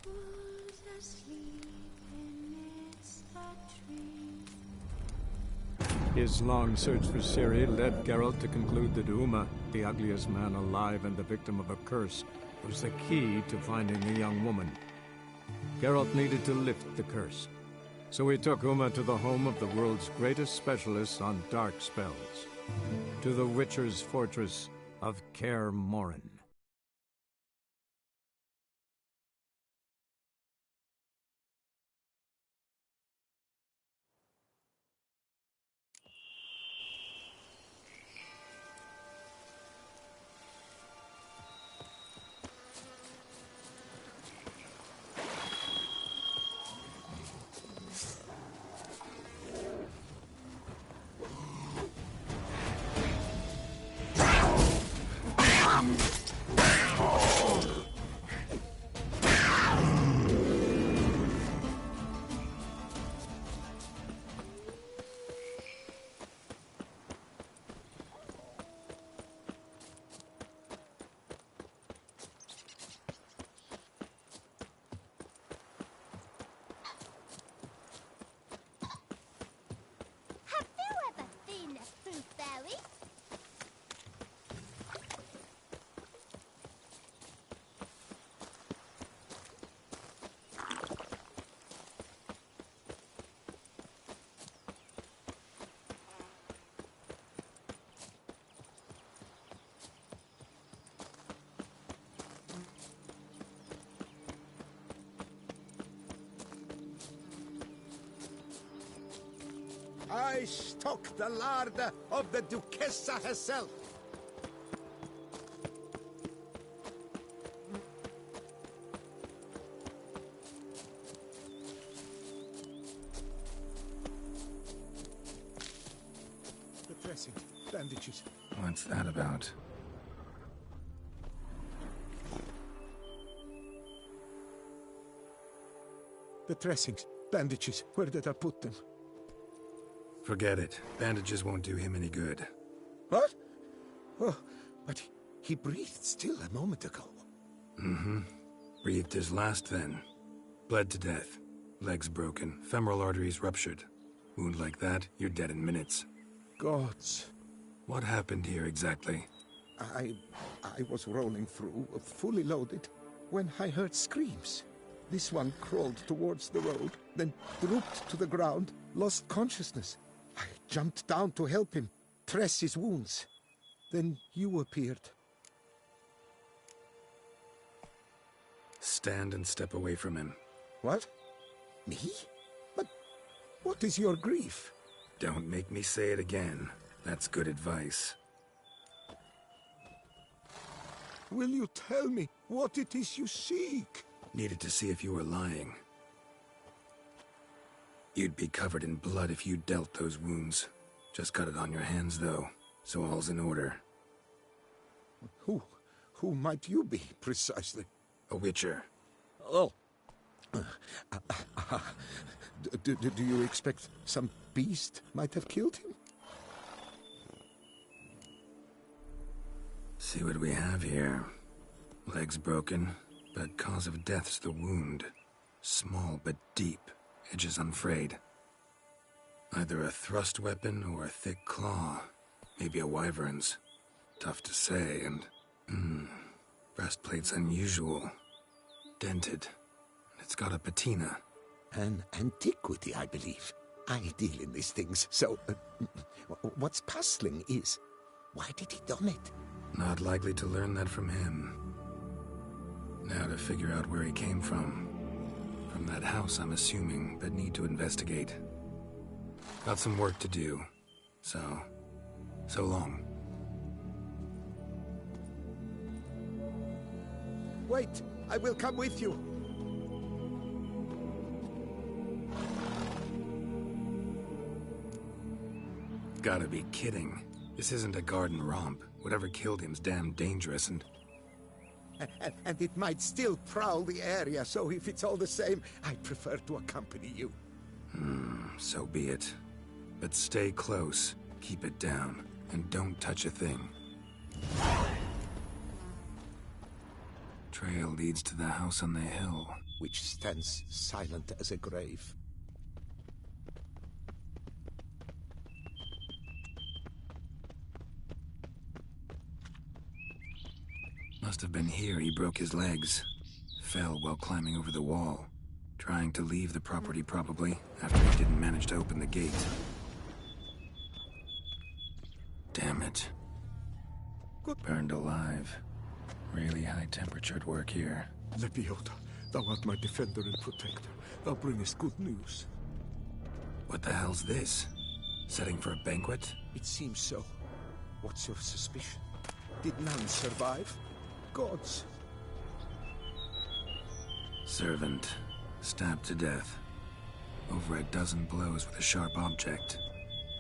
Who's asleep amidst the trees? His long search for Ciri led Geralt to conclude that Uma, the ugliest man alive and the victim of a curse, was the key to finding the young woman. Geralt needed to lift the curse, so he took Uma to the home of the world's greatest specialists on dark spells, to the Witcher's fortress of Kaer Morhen. Have you ever seen a fruit berry? I stock the larder of the Duchessa herself. The dressing, bandages. What's that about? The dressings, bandages. Where did I put them? Forget it. Bandages won't do him any good. What? Oh, but he breathed still a moment ago. Mm-hmm. Breathed his last then. Bled to death. Legs broken. Femoral arteries ruptured. Wound like that, you're dead in minutes. Gods. What happened here exactly? I was rolling through, fully loaded, when I heard screams. This one crawled towards the road, then drooped to the ground, lost consciousness. I jumped down to help him, dress his wounds. Then you appeared. Stand and step away from him. What? Me? But what is your grief? Don't make me say it again. That's good advice. Will you tell me what it is you seek? Needed to see if you were lying. You'd be covered in blood if you dealt those wounds. Just got it on your hands, though, so all's in order. Who might you be, precisely? A Witcher. Oh. Do you expect some beast might have killed him? See what we have here. Legs broken, but cause of death's the wound. Small but deep. Edges unfrayed. Either a thrust weapon or a thick claw. Maybe a wyvern's. Tough to say, and... breastplate's unusual. Dented. It's got a patina. An antiquity, I believe. I deal in these things, so... what's puzzling is, why did he don it? Not likely to learn that from him. Now to figure out where he came from. From that house, I'm assuming, but need to investigate. Got some work to do. So long. Wait, I will come with you. Gotta be kidding. This isn't a garden romp. Whatever killed him's damn dangerous and... And it might still prowl the area, so if it's all the same, I prefer to accompany you. So be it. But stay close, keep it down, and don't touch a thing. Trail leads to the house on the hill. which stands silent as a grave. Must have been here he broke his legs. Fell while climbing over the wall. Trying to leave the property probably, after he didn't manage to open the gate. Damn it. Burned alive. Really high-temperatured work here. Lebioda, thou art my defender and protector. Thou bringest good news. What the hell's this? Setting for a banquet? It seems so. What's your suspicion? Did none survive? Gods. Servant. Stabbed to death. Over a dozen blows with a sharp object.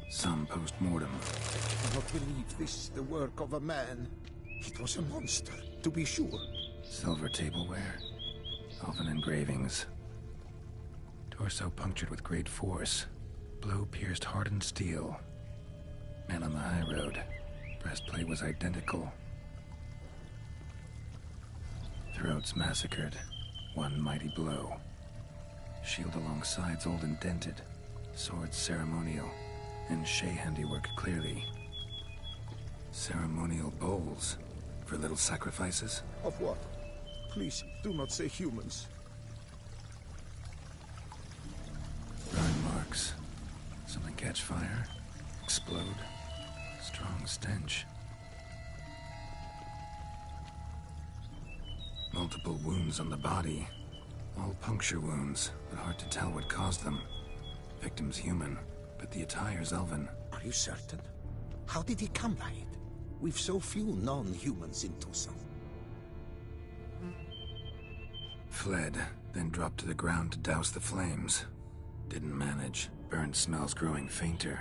Some post-mortem. I cannot believe this the work of a man. It was a monster, to be sure. Silver tableware. Elven engravings. Torso punctured with great force. Blow pierced hardened steel. Man on the high road. Breastplate was identical. Throats massacred. One mighty blow. Shield along sides old and dented. Swords ceremonial. And Shay handiwork clearly. Ceremonial bowls. For little sacrifices? Of what? Please, do not say humans. Burn marks. Something catch fire. Explode. Strong stench. Multiple wounds on the body. All puncture wounds, but hard to tell what caused them. Victim's human, but the attire's elven. Are you certain? How did he come by it? We've so few non-humans in Tucson. Fled, then dropped to the ground to douse the flames. Didn't manage. Burn smells growing fainter.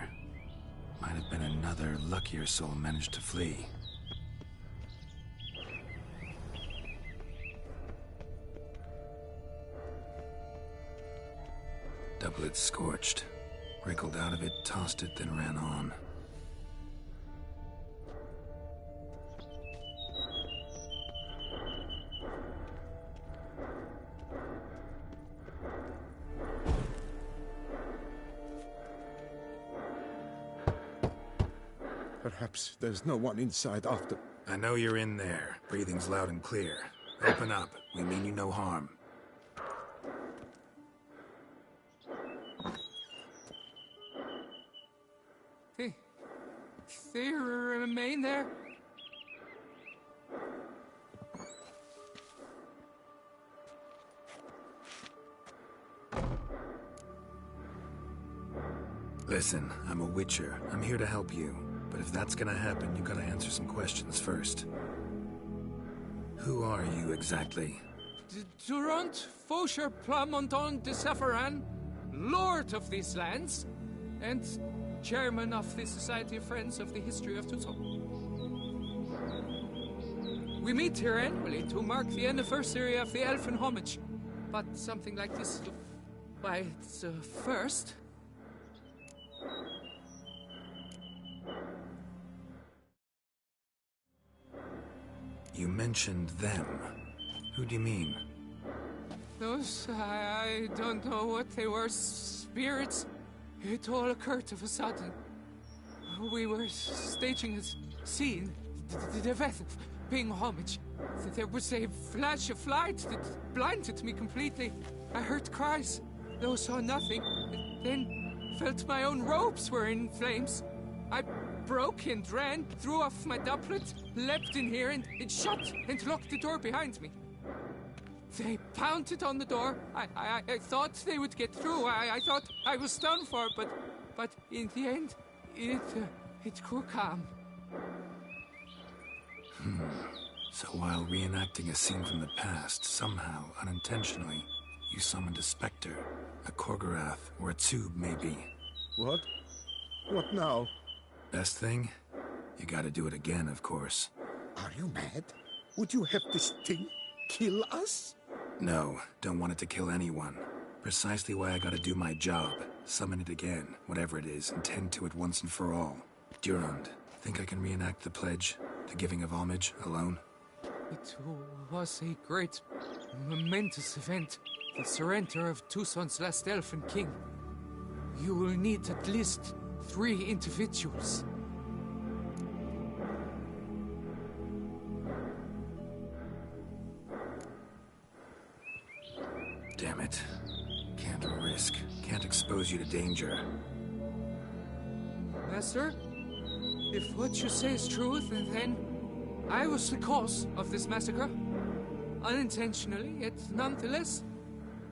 Might have been another luckier soul managed to flee. Doublet scorched. Wriggled out of it, tossed it, then ran on. Perhaps there's no one inside after... I know you're in there. Breathing's loud and clear. Open up. We mean you no harm. They remain there? Listen, I'm a witcher. I'm here to help you. But if that's gonna happen, you gotta answer some questions first. Who are you exactly? Durant Faucher Plamondon de Safaran, Lord of these lands, and Chairman of the Society of Friends of the History of Tucson. We meet here annually to mark the anniversary of the Elfin Homage. But something like this, why, it's a first. You mentioned them. Who do you mean? Those, I don't know what they were, spirits. It all occurred of a sudden. We were staging a scene, the event of paying homage. There was a flash of light that blinded me completely. I heard cries, though saw nothing. Then felt my own robes were in flames. I broke and ran, threw off my doublet, leapt in here and it shut and locked the door behind me. They pounded on the door. I thought they would get through. I thought I was done for, but in the end, it grew calm. So while reenacting a scene from the past, somehow, unintentionally, you summoned a specter, a Korgorath, or a tube, maybe. What? What now? Best thing? You gotta do it again, of course. Are you mad? Would you have this thing kill us? No, don't want it to kill anyone. Precisely why I gotta do my job. Summon it again, whatever it is, and tend to it once and for all. Durand, think I can reenact the pledge, the giving of homage, alone? It was a great, momentous event. the surrender of Tucson's last elfin king, you will need at least 3 individuals. Damn it. Can't risk. Can't expose you to danger. Master, if what you say is true, then I was the cause of this massacre. Unintentionally, yet nonetheless,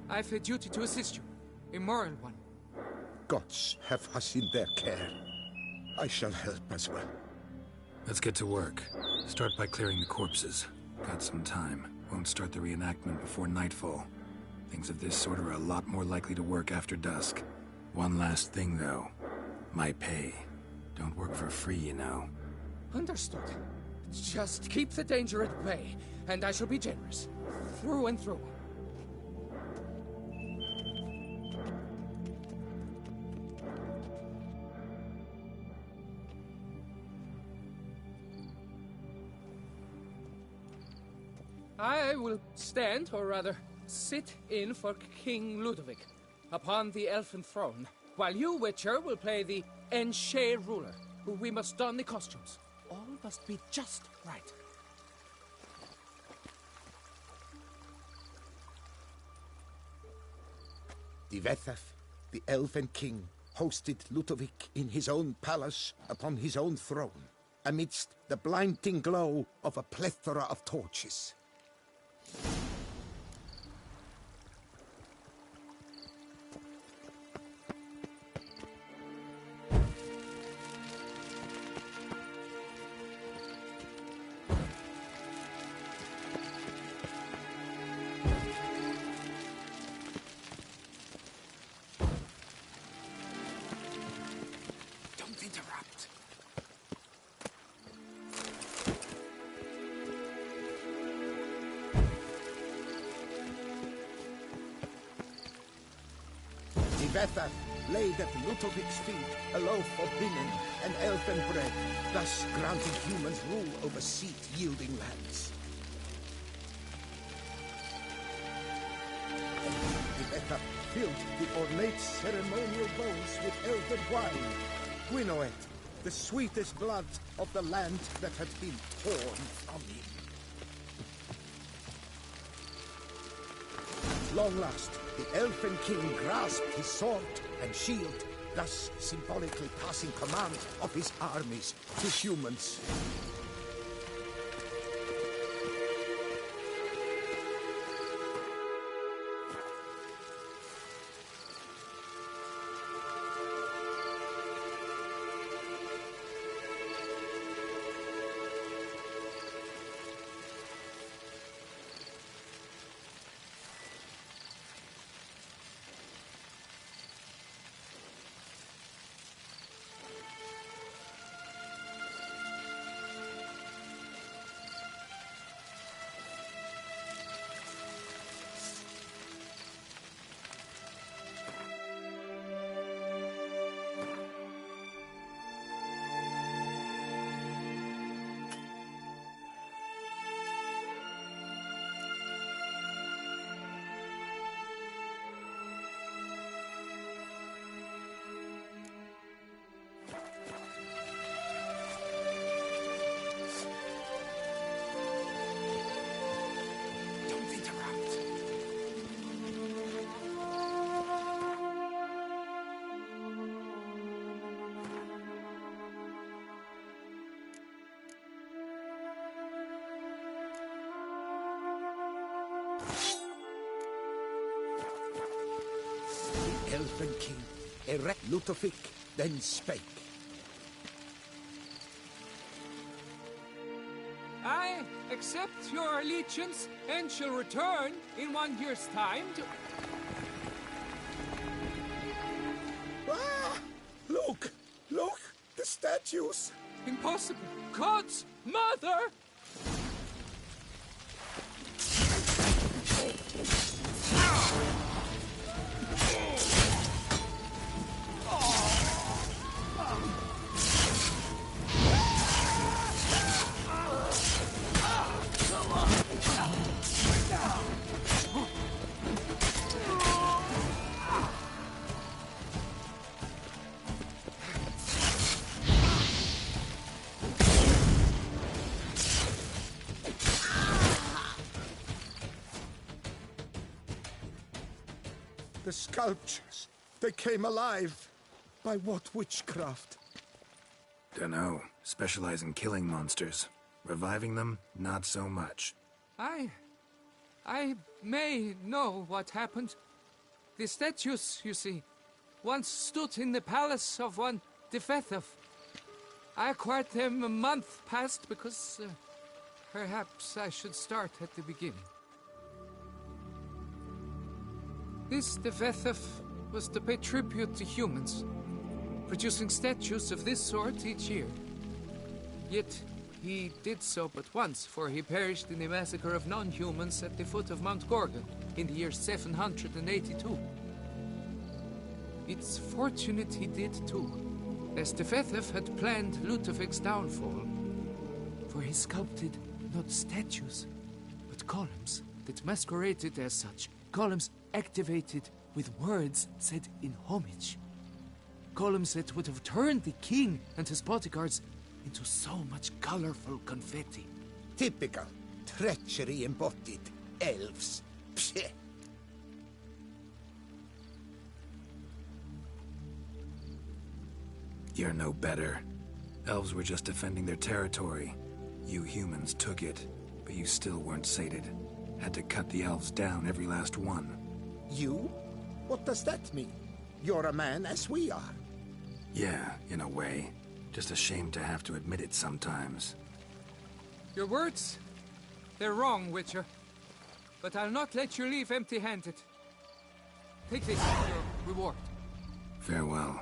I feel duty to assist you. A moral one. Gods have us in their care. I shall help as well. Let's get to work. Start by clearing the corpses. Got some time. Won't start the reenactment before nightfall. Things of this sort are a lot more likely to work after dusk. One last thing, though. My pay. Don't work for free, you know. Understood. Just keep the danger at bay, and I shall be generous. Through and through. I will stand, or rather, sit in for King Ludovic, upon the elfin throne, while you, Witcher, will play the Enshe ruler. We must don the costumes. All must be just right. Divethaf, the Elven King, hosted Ludovic in his own palace upon his own throne, amidst the blinding glow of a plethora of torches. Don't interrupt. Divethaf laid at Ludovic's feet a loaf of linen and elfin bread, thus granting humans rule over seed-yielding lands. Divethaf filled the ornate ceremonial bowls with elfin wine, Gwynnoeth, the sweetest blood of the land that had been torn from him. At long last, the Elfin King grasped his sword and shield, thus symbolically passing command of his armies to humans. Elven King, erect Ludovic, then spake. I accept your allegiance and shall return in 1 year's time to... Ah! Look! Look! The statues! Impossible! God's mother! The sculptures, they came alive. By what witchcraft? Dunno. Specialize in killing monsters. Reviving them, not so much. I may know what happened. The statues, you see, once stood in the palace of one Defethov. I acquired them a month past because perhaps I should start at the beginning. This Defethov was to pay tribute to humans, producing statues of this sort each year. Yet, he did so but once, for he perished in the massacre of non-humans at the foot of Mount Gorgon in the year 782. It's fortunate he did too, as Defethov had planned Ludovic's downfall, for he sculpted not statues, but columns that masqueraded as such, columns activated with words said in homage. Columns that would have turned the king and his bodyguards into so much colorful confetti. Typical. Treachery embodied. Elves. Psheh. You're no better. Elves were just defending their territory. You humans took it, but you still weren't sated. Had to cut the elves down, every last one. You? What does that mean? You're a man as we are. Yeah, in a way. Just ashamed to have to admit it sometimes. Your words? They're wrong, Witcher. But I'll not let you leave empty-handed. Take this as your reward. Farewell.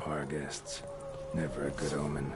Bar guests. Never a good omen.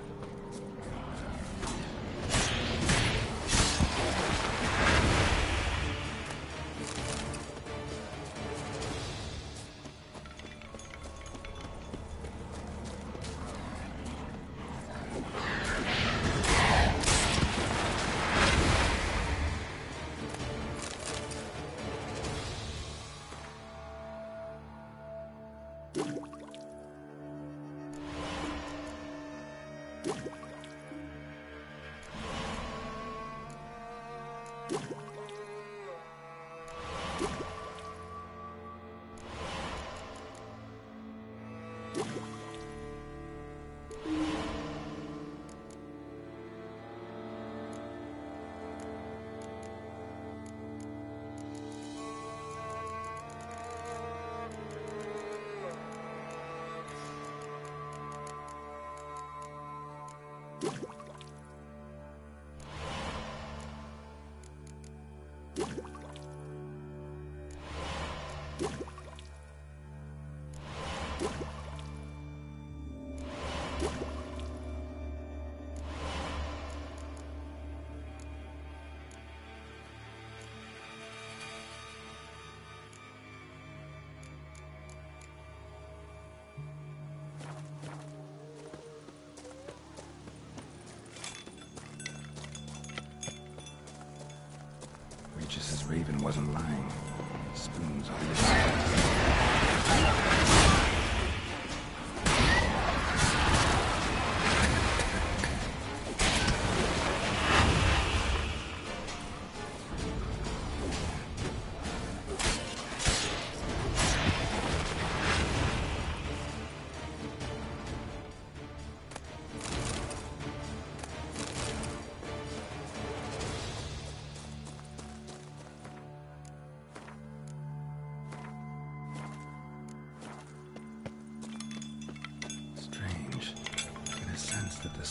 Regis' raven wasn't lying. Spoons on this.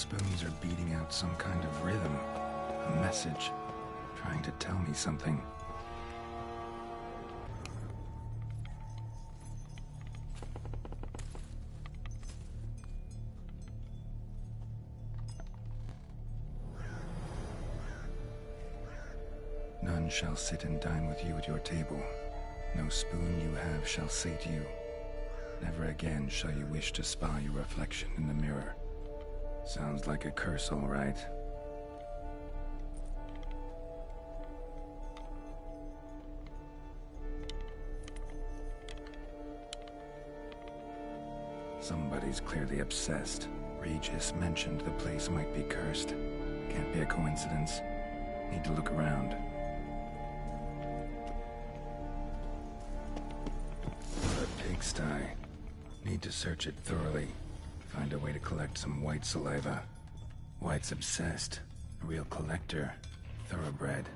spoons are beating out some kind of rhythm, a message, trying to tell me something. None shall sit and dine with you at your table. No spoon you have shall sate you. Never again shall you wish to spy your reflection in the mirror. Sounds like a curse, all right. Somebody's clearly obsessed. Regis mentioned the place might be cursed. Can't be a coincidence. Need to look around. A pigsty. Need to search it thoroughly. Find a way to collect some white saliva. White's obsessed. A real collector. Thoroughbred.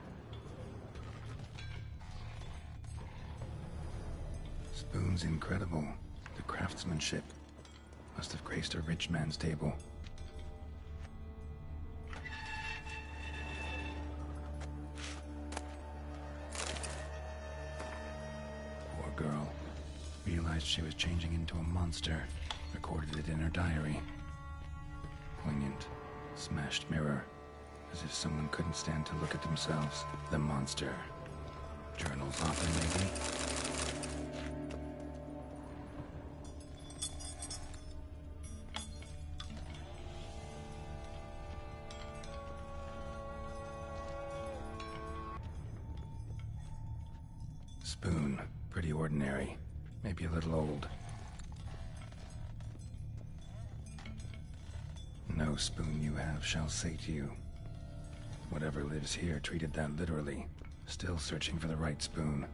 Spoon's incredible. The craftsmanship. Must have graced a rich man's table. Poor girl. Realized she was changing into a monster. Recorded it in her diary. Poignant. Smashed mirror. As if someone couldn't stand to look at themselves. The monster. Journal's author, maybe? Spoon. Pretty ordinary. Maybe a little old. No spoon you have shall sate you. Whatever lives here treated that literally. Still searching for the right spoon.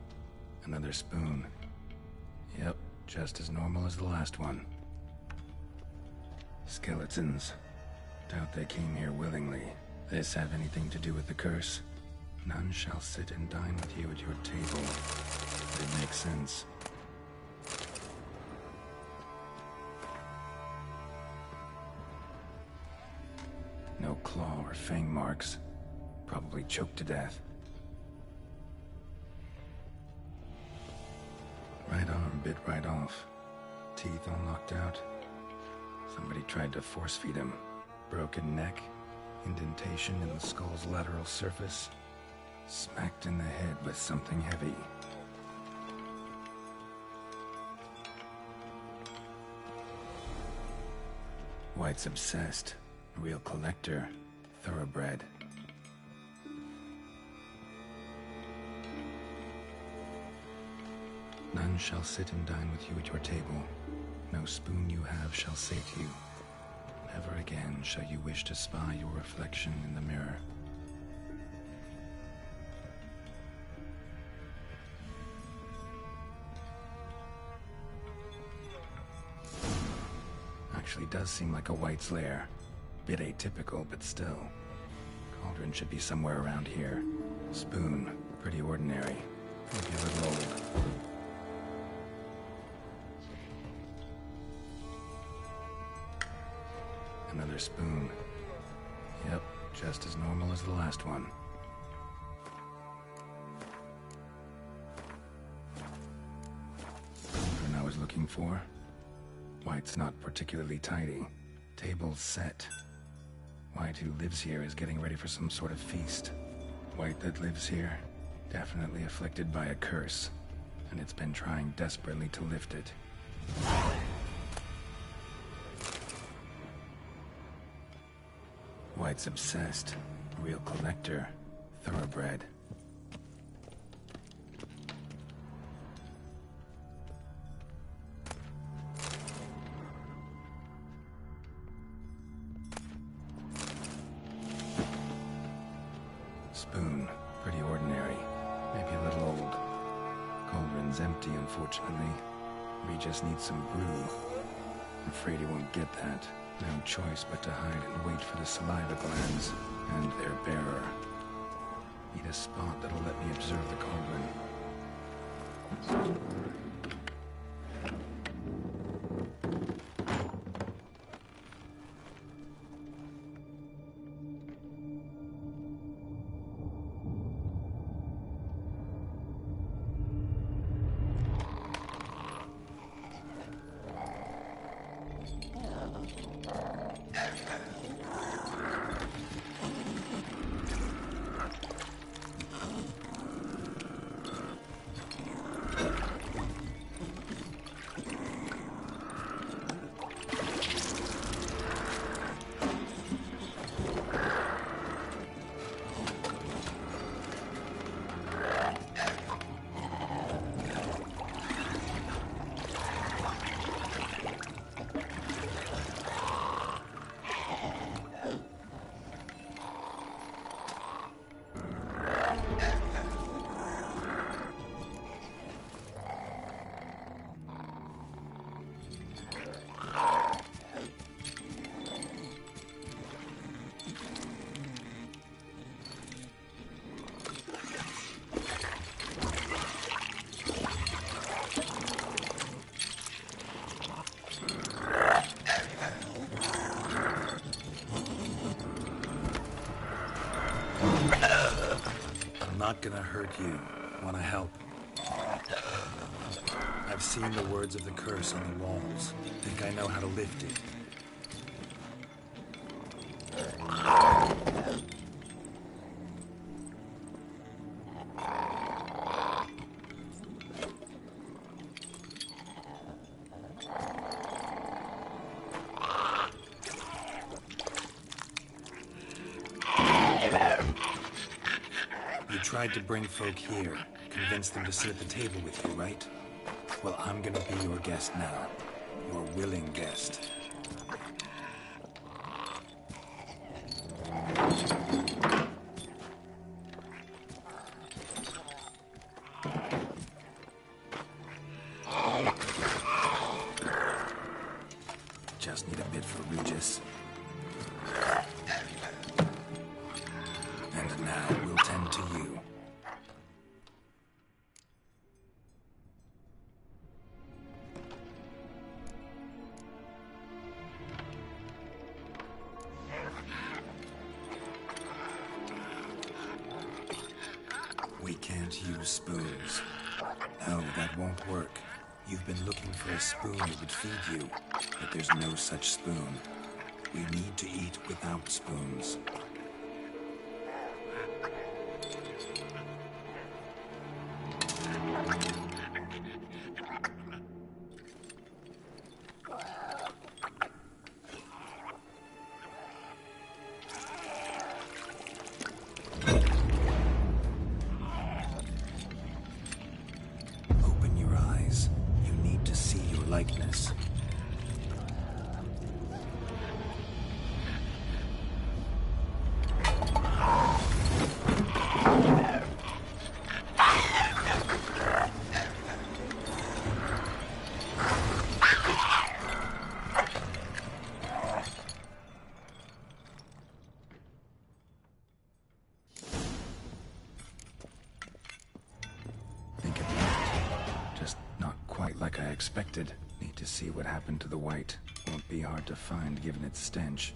Another spoon. Yep, just as normal as the last one. Skeletons. Doubt they came here willingly. This have anything to do with the curse? None shall sit and dine with you at your table. It makes sense. No claw or fang marks. Probably choked to death. Right arm bit right off. Teeth all knocked out. Somebody tried to force feed him. Broken neck. Indentation in the skull's lateral surface. Smacked in the head with something heavy. White's obsessed. A real collector. Thoroughbred. None shall sit and dine with you at your table. No spoon you have shall sate you. Never again shall you wish to spy your reflection in the mirror. Actually does seem like a White's lair. Bit atypical, but still. Cauldron should be somewhere around here. Spoon, pretty ordinary. Maybe a little old. Another spoon. Yep, just as normal as the last one. Cauldron I was looking for. White's not particularly tidy. Table's set. White who lives here is getting ready for some sort of feast. White that lives here, definitely afflicted by a curse, and it's been trying desperately to lift it. White's obsessed. Real collector. Thoroughbred. Spoon. Pretty ordinary. Maybe a little old. Cauldron's empty, unfortunately. We just need some brew. I'm afraid he won't get that. No choice but to hide and wait for the saliva glands and their bearer. Need a spot that'll let me observe the cauldron. not gonna hurt you. Wanna help? I've seen the words of the curse on the walls. Think I know how to lift it. You tried to bring folk here, convince them to sit at the table with you, right? Well, I'm gonna be your guest now. Your willing guest. Just need a bit for Regis. And now we'll tend to you. We can't use spoons. No, that won't work. You've been looking for a spoon that would feed you, but there's no such spoon. We need to eat without spoons. Open your eyes. You need to see your likeness. Think it worked. Just not quite like I expected. Need to see what happened to the white. Won't be hard to find given its stench.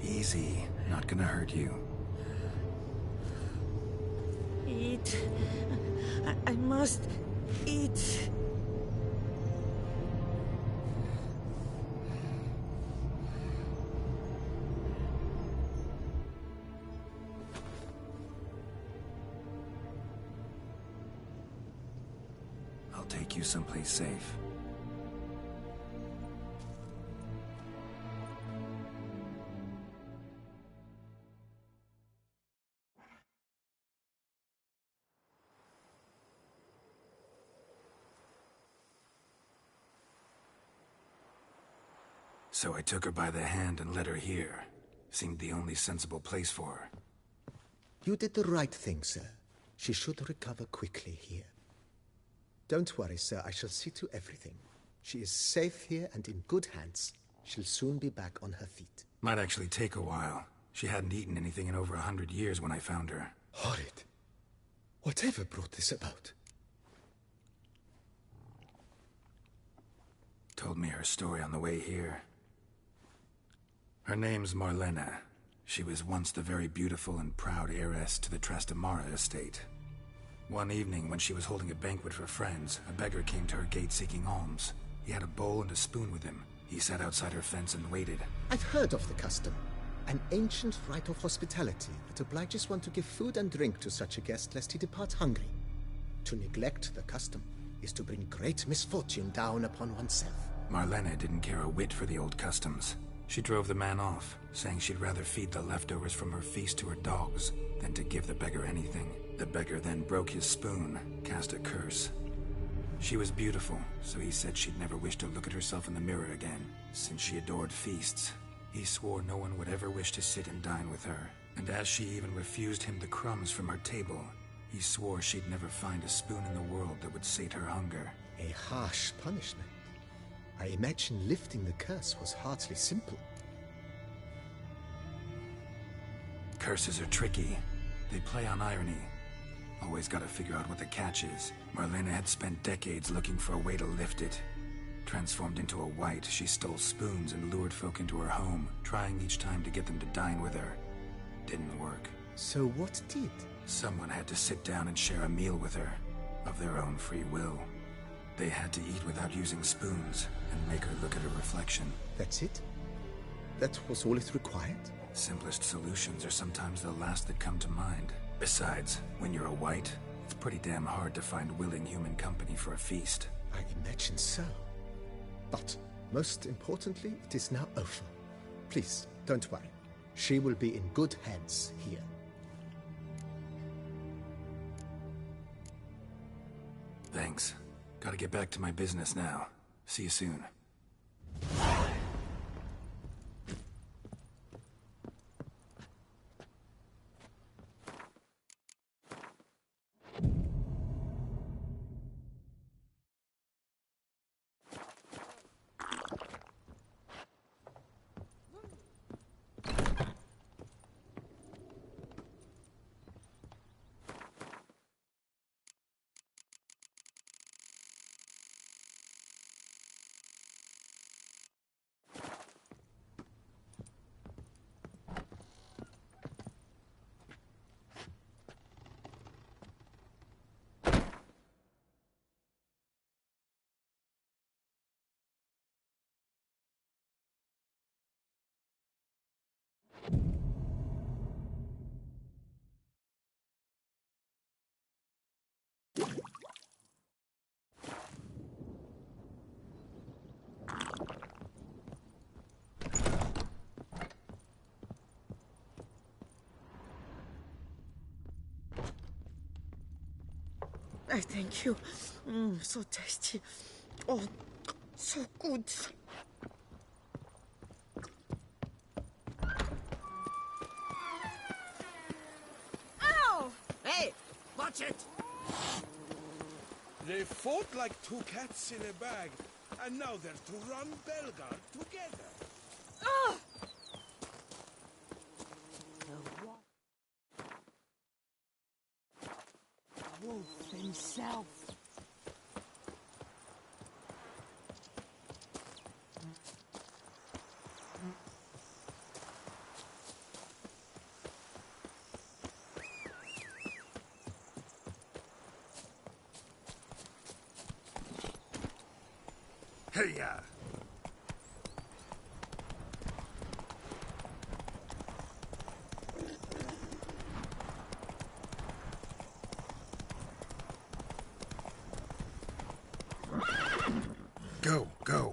Easy. Not gonna hurt you. Eat. I must eat. I'll take you someplace safe. So I took her by the hand and led her here. Seemed the only sensible place for her. You did the right thing, sir. She should recover quickly here. Don't worry, sir. I shall see to everything. She is safe here and in good hands. She'll soon be back on her feet. Might actually take a while. She hadn't eaten anything in over 100 years when I found her. Horrid. Whatever brought this about? Told me her story on the way here. Her name's Marlena. She was once the very beautiful and proud heiress to the Trastamara estate. One evening, when she was holding a banquet for friends, a beggar came to her gate seeking alms. He had a bowl and a spoon with him. He sat outside her fence and waited. I've heard of the custom. An ancient rite of hospitality that obliges one to give food and drink to such a guest lest he depart hungry. To neglect the custom is to bring great misfortune down upon oneself. Marlena didn't care a whit for the old customs. She drove the man off, saying she'd rather feed the leftovers from her feast to her dogs than to give the beggar anything. The beggar then broke his spoon, cast a curse. She was beautiful, so he said she'd never wish to look at herself in the mirror again. Since she adored feasts, he swore no one would ever wish to sit and dine with her. And as she even refused him the crumbs from her table, he swore she'd never find a spoon in the world that would sate her hunger. A harsh punishment. I imagine lifting the curse was hardly simple. Curses are tricky. They play on irony. Always gotta figure out what the catch is. Marlena had spent decades looking for a way to lift it. Transformed into a wight, she stole spoons and lured folk into her home, trying each time to get them to dine with her. Didn't work. So what did? Someone had to sit down and share a meal with her, of their own free will. They had to eat without using spoons, and make her look at her reflection. That's it? That was all it required? Simplest solutions are sometimes the last that come to mind. Besides, when you're a wight, it's pretty damn hard to find willing human company for a feast. I imagine so. But, most importantly, it is now over. Please, don't worry. She will be in good hands here. Thanks. Gotta get back to my business now. See you soon. I thank you. So tasty. Oh, so good. Ow! Hey, watch it! They fought like two cats in a bag, and now they're to run Belgard together. Oh! Wolf himself. Hey-ya! Go, go.